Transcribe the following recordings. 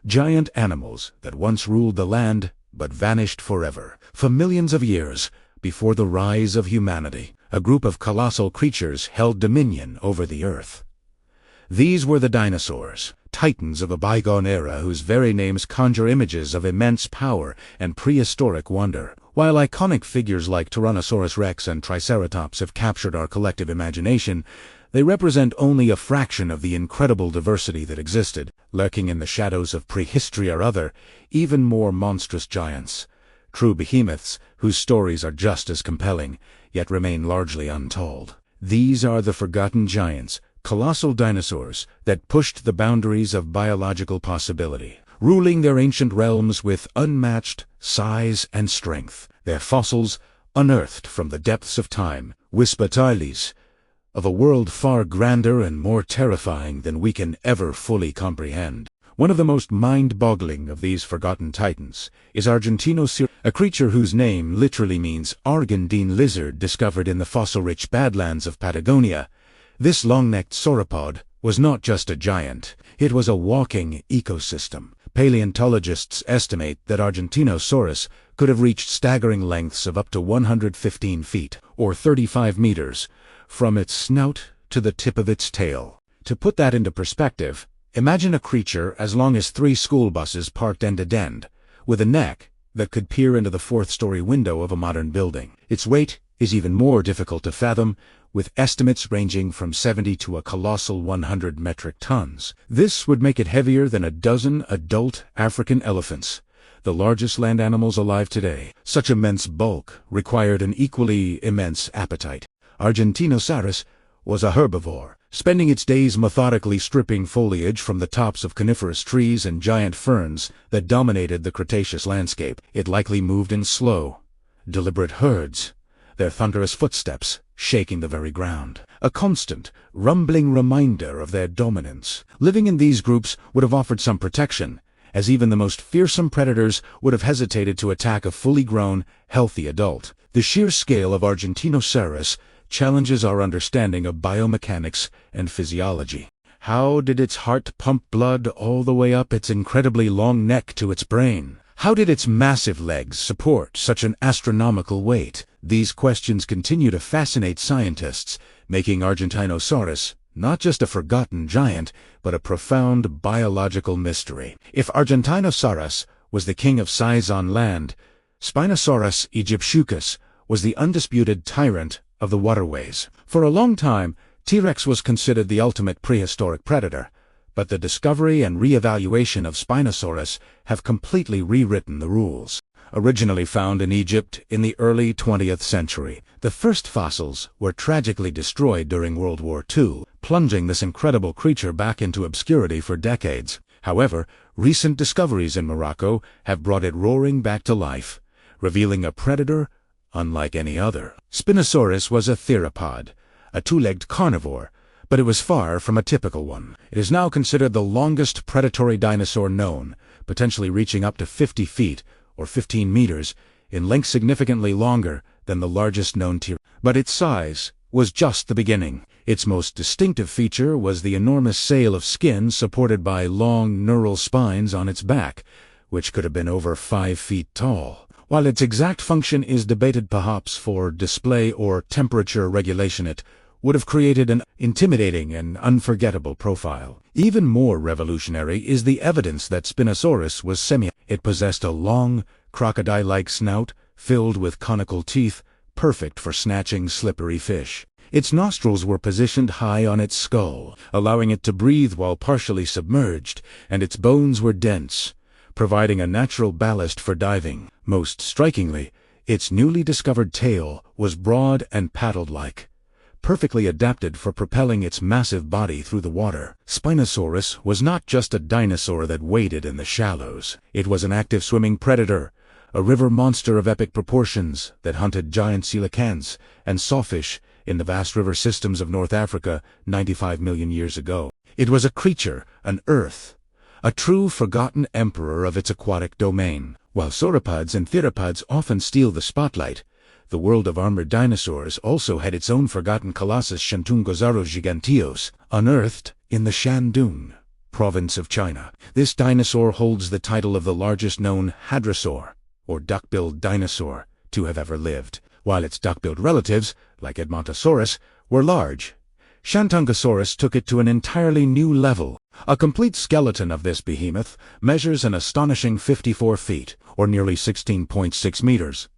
Giant animals that once ruled the land but vanished forever. For millions of years, before the rise of humanity, a group of colossal creatures held dominion over the earth. These were the dinosaurs, titans of a bygone era whose very names conjure images of immense power and prehistoric wonder. While iconic figures like Tyrannosaurus rex and Triceratops have captured our collective imagination, they represent only a fraction of the incredible diversity that existed. Lurking in the shadows of prehistory are other, even more monstrous giants. True behemoths whose stories are just as compelling, yet remain largely untold. These are the forgotten giants, colossal dinosaurs that pushed the boundaries of biological possibility, ruling their ancient realms with unmatched size and strength. Their fossils, unearthed from the depths of time, whisper tales of a world far grander and more terrifying than we can ever fully comprehend. One of the most mind-boggling of these forgotten titans is Argentinosaurus, a creature whose name literally means Argentine lizard, discovered in the fossil-rich Badlands of Patagonia. This long-necked sauropod was not just a giant, it was a walking ecosystem. Paleontologists estimate that Argentinosaurus could have reached staggering lengths of up to 115 feet, or 35 meters, from its snout to the tip of its tail. To put that into perspective, imagine a creature as long as 3 school buses parked end to end, with a neck that could peer into the 4th-story window of a modern building. Its weight is even more difficult to fathom, with estimates ranging from 70 to a colossal 100 metric tons. This would make it heavier than a dozen adult African elephants, the largest land animals alive today. Such immense bulk required an equally immense appetite. Argentinosaurus was a herbivore, spending its days methodically stripping foliage from the tops of coniferous trees and giant ferns that dominated the Cretaceous landscape. It likely moved in slow, deliberate herds, their thunderous footsteps shaking the very ground, a constant, rumbling reminder of their dominance. Living in these groups would have offered some protection, as even the most fearsome predators would have hesitated to attack a fully grown, healthy adult. The sheer scale of Argentinosaurus challenges our understanding of biomechanics and physiology. How did its heart pump blood all the way up its incredibly long neck to its brain? How did its massive legs support such an astronomical weight? These questions continue to fascinate scientists, making Argentinosaurus not just a forgotten giant, but a profound biological mystery. If Argentinosaurus was the king of size on land, Spinosaurus aegyptiacus was the undisputed tyrant of the waterways. For a long time, T-Rex was considered the ultimate prehistoric predator, but the discovery and re-evaluation of Spinosaurus have completely rewritten the rules. Originally found in Egypt in the early 20th century, the first fossils were tragically destroyed during World War II, plunging this incredible creature back into obscurity for decades. However, recent discoveries in Morocco have brought it roaring back to life, revealing a predator unlike any other. Spinosaurus was a theropod, a 2-legged carnivore, but it was far from a typical one. It is now considered the longest predatory dinosaur known, potentially reaching up to 50 feet, or 15 meters, in length significantly longer than the largest known T-Rex. But its size was just the beginning. Its most distinctive feature was the enormous sail of skin supported by long neural spines on its back, which could have been over 5 feet tall. While its exact function is debated, perhaps for display or temperature regulation, it would have created an intimidating and unforgettable profile. Even more revolutionary is the evidence that Spinosaurus was It possessed a long, crocodile-like snout filled with conical teeth, perfect for snatching slippery fish. Its nostrils were positioned high on its skull, allowing it to breathe while partially submerged, and its bones were dense, providing a natural ballast for diving. Most strikingly, its newly discovered tail was broad and paddle-like, perfectly adapted for propelling its massive body through the water. Spinosaurus was not just a dinosaur that waded in the shallows. It was an active swimming predator, a river monster of epic proportions that hunted giant coelacanths and sawfish in the vast river systems of North Africa 95 million years ago. It was a creature, an Earth, a true forgotten emperor of its aquatic domain. While sauropods and theropods often steal the spotlight, the world of armored dinosaurs also had its own forgotten colossus, Xantungosaurus giganteos, unearthed in the Shan Dune. province of China. This dinosaur holds the title of the largest known hadrosaur, or duck-billed dinosaur, to have ever lived, while its duck-billed relatives, like Edmontosaurus, were large. Shantungosaurus took it to an entirely new level. A complete skeleton of this behemoth measures an astonishing 54 feet, or nearly 16.6 meters,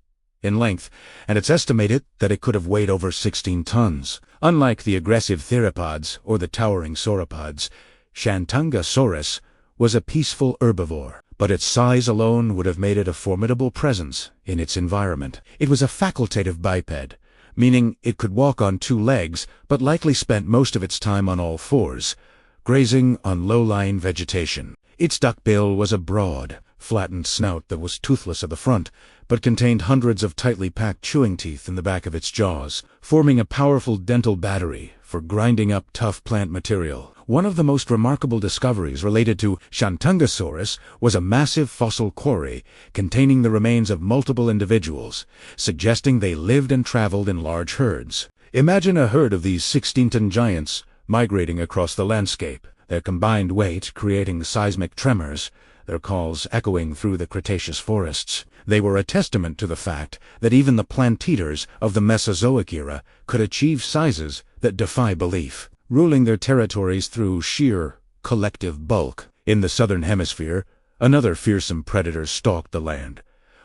in length, and it's estimated that it could have weighed over 16 tons. Unlike the aggressive theropods or the towering sauropods, Shantungosaurus was a peaceful herbivore, but its size alone would have made it a formidable presence in its environment. It was a facultative biped, meaning it could walk on two legs, but likely spent most of its time on all fours, grazing on low-lying vegetation. Its duckbill was a broad, flattened snout that was toothless at the front, but contained hundreds of tightly packed chewing teeth in the back of its jaws, forming a powerful dental battery for grinding up tough plant material. One of the most remarkable discoveries related to Shantungosaurus was a massive fossil quarry containing the remains of multiple individuals, suggesting they lived and traveled in large herds. Imagine a herd of these 16-ton giants migrating across the landscape, their combined weight creating seismic tremors, their calls echoing through the Cretaceous forests. They were a testament to the fact that even the plant-eaters of the Mesozoic era could achieve sizes that defy belief, ruling their territories through sheer collective bulk. In the southern hemisphere, another fearsome predator stalked the land,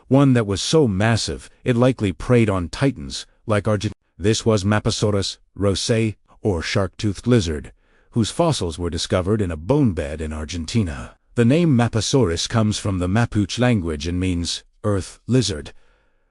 one that was so massive it likely preyed on titans like Argent. This was Mappasaurus rosae, or shark-toothed lizard, whose fossils were discovered in a bone bed in Argentina. The name Mappasaurus comes from the Mapuche language and means earth lizard,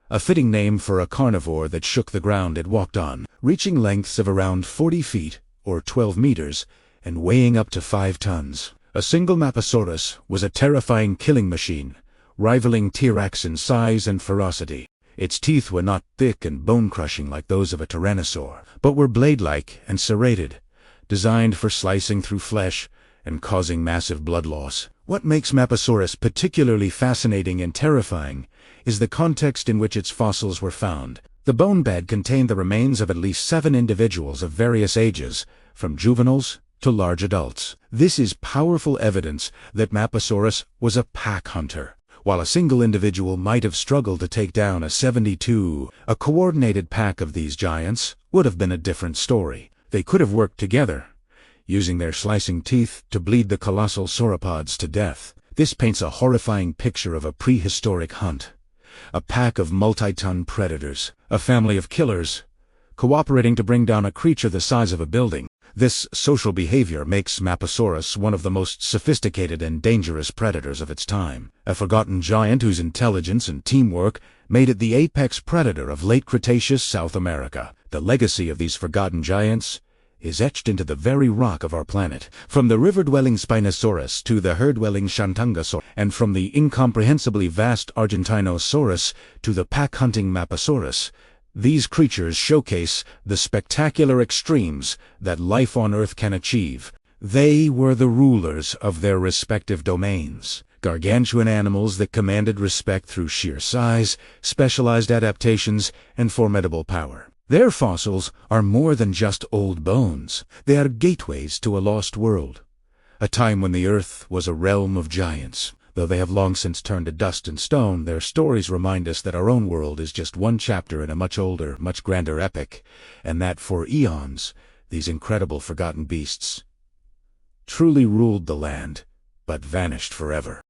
a fitting name for a carnivore that shook the ground it walked on, reaching lengths of around 40 feet, or 12 meters, and weighing up to 5 tons. A single Mappasaurus was a terrifying killing machine, rivaling T-Rex in size and ferocity. Its teeth were not thick and bone-crushing like those of a tyrannosaur, but were blade-like and serrated, designed for slicing through flesh and causing massive blood loss. What makes Mappasaurus particularly fascinating and terrifying is the context in which its fossils were found. The bone bed contained the remains of at least 7 individuals of various ages, from juveniles to large adults. This is powerful evidence that Mappasaurus was a pack hunter. While a single individual might have struggled to take down a 72, a coordinated pack of these giants would have been a different story. They could have worked together, using their slicing teeth to bleed the colossal sauropods to death. This paints a horrifying picture of a prehistoric hunt. A pack of multi-ton predators, a family of killers, cooperating to bring down a creature the size of a building. This social behavior makes Mappasaurus one of the most sophisticated and dangerous predators of its time. A forgotten giant whose intelligence and teamwork made it the apex predator of late Cretaceous South America. The legacy of these forgotten giants is etched into the very rock of our planet. From the river-dwelling Spinosaurus to the herd-dwelling Shantungosaurus, and from the incomprehensibly vast Argentinosaurus to the pack-hunting Mappasaurus, these creatures showcase the spectacular extremes that life on Earth can achieve. They were the rulers of their respective domains, gargantuan animals that commanded respect through sheer size, specialized adaptations, and formidable power. Their fossils are more than just old bones. They are gateways to a lost world, a time when the Earth was a realm of giants. Though they have long since turned to dust and stone, their stories remind us that our own world is just one chapter in a much older, much grander epic, and that for eons, these incredible forgotten beasts truly ruled the land, but vanished forever.